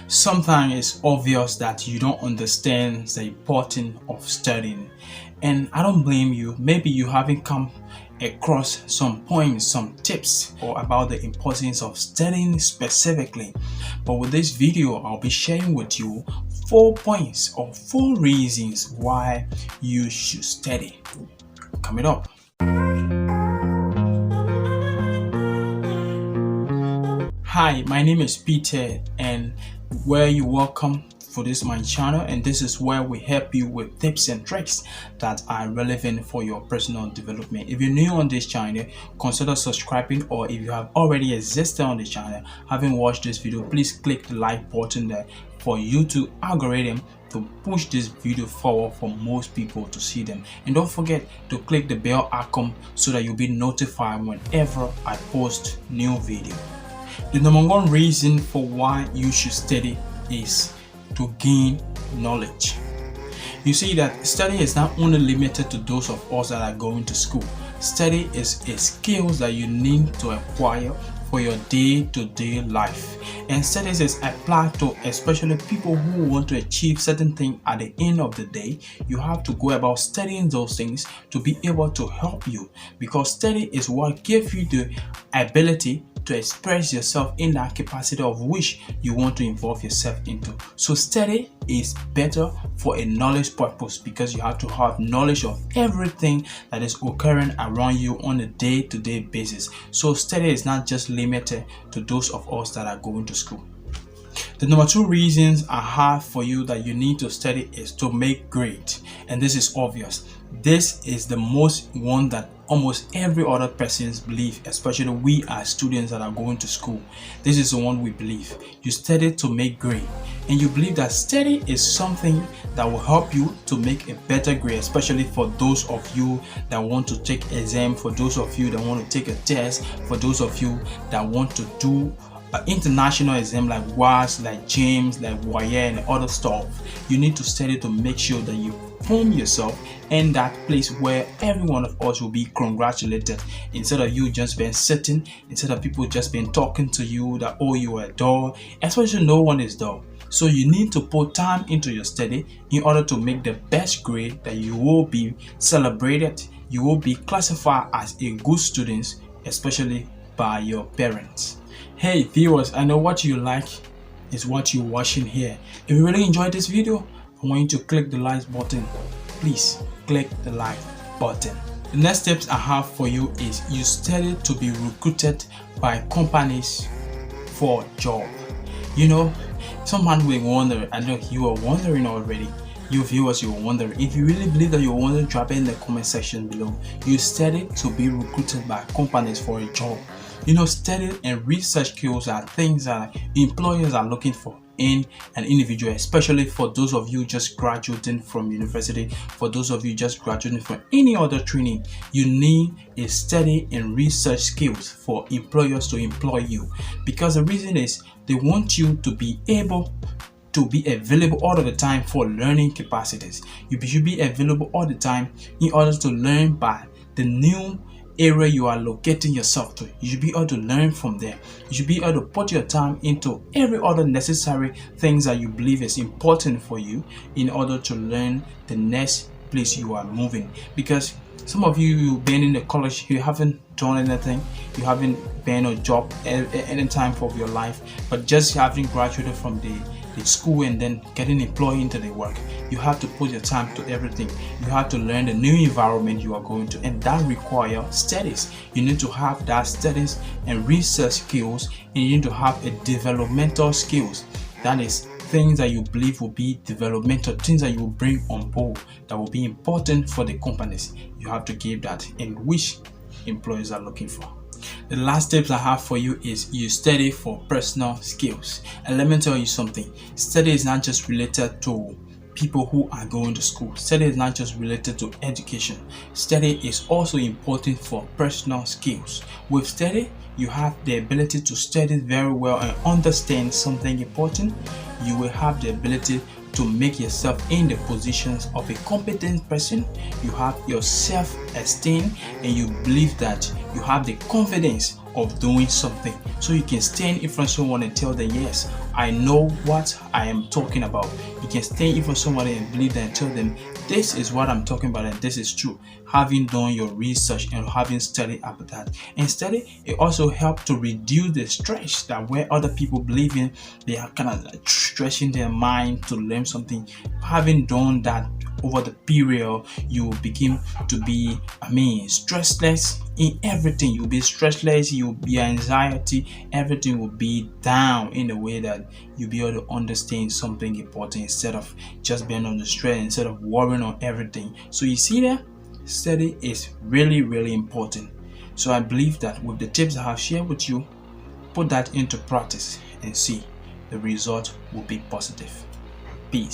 Sometimes it's obvious that you don't understand the importance of studying, and I don't blame you. Maybe you haven't come across some points, some tips or about the importance of studying specifically. But with this video, I'll be sharing with you 4 points or 4 reasons why you should study. Coming up. Hi, my name is Peter, and where you welcome for this my channel, and this is where we help you with tips and tricks that are relevant for your personal development. If you're new on this channel, consider subscribing, or if you have already existed on the channel, having watched this video, please click the like button there for YouTube algorithm to push this video forward for most people to see them. And don't forget to click the bell icon so that you'll be notified whenever I post new video. The number one reason for why you should study is to gain knowledge. You see that study is not only limited to those of us that are going to school. Study is a skill that you need to acquire for your day-to-day life, and studies is applied to especially people who want to achieve certain things at the end of the day. You have to go about studying those things to be able to help you, because study is what gives you the ability to express yourself in that capacity of which you want to involve yourself into. So study is better for a knowledge purpose, because you have to have knowledge of everything that is occurring around you on a day-to-day basis. So study is not just limited to those of us that are going to school. The number two reasons I have for you that you need to study is to make grades, and this is obvious. This is the most one that almost every other person's believe, especially we as students that are going to school. This is the one we believe. You study to make grade, and you believe that study is something that will help you to make a better grade, especially for those of you that want to take exam, for those of you that want to take a test, for those of you that want to do international exam like WAS, like James, like WAYA and other stuff. You need to study to make sure that you form yourself in that place where every one of us will be congratulated, instead of you just being sitting, instead of people just been talking to you that, oh, you are dull, especially no one is dull. So you need to put time into your study in order to make the best grade that you will be celebrated, you will be classified as a good student, especially by your parents. Hey viewers, I know what you like is what you're watching here. If you really enjoyed this video, I want you to click the like button. Please click the like button. The next tips I have for you is you study to be recruited by companies for job. You know, someone will wonder, I know you are wondering already. You viewers, you are wondering. If you really believe that you want to drop it in the comment section below. You study to be recruited by companies for a job. You know, study and research skills are things that employers are looking for in an individual, especially for those of you just graduating from university, for those of you just graduating from any other training. You need a study and research skills for employers to employ you, because the reason is they want you to be able to be available all of the time for learning capacities. You should be available all the time in order to learn by the new area you are locating yourself to. You should be able to learn from there. You should be able to put your time into every other necessary things that you believe is important for you in order to learn the next place you are moving. Because some of you, you've been in the college, you haven't done anything, you haven't been a job at any time of your life, but just having graduated from the school and then getting employed into the work. You have to put your time to everything. You have to learn the new environment you are going to, and that requires studies. You need to have that studies and research skills, and you need to have a developmental skills. That is things that you believe will be developmental, things that you will bring on board that will be important for the companies. You have to give that, in which employers are looking for. The last tips I have for you is you study for personal skills. And let me tell you something, study is not just related to people who are going to school. Study is not just related to education. Study is also important for personal skills. With study, you have the ability to study very well and understand something important. You will have the ability to make yourself in the positions of a competent person. You have your self-esteem, and you believe that you have the confidence of doing something, so you can stand in front of someone and tell them, yes, I know what I am talking about. You can stay even somebody and believe that and tell them this is what I'm talking about and this is true. Having done your research and having studied about that. And study, it also helps to reduce the stress that where other people believe in, they are kind of like stretching their mind to learn something. Having done that over the period, you will begin to be, stressless in everything. You'll be stressless, you'll be anxiety, everything will be down in a way that you'll be able to understand something important instead of just being on the stress, instead of worrying on everything. So you see that study is really, really important. So I believe that with the tips I have shared with you, put that into practice and see the result will be positive. Peace.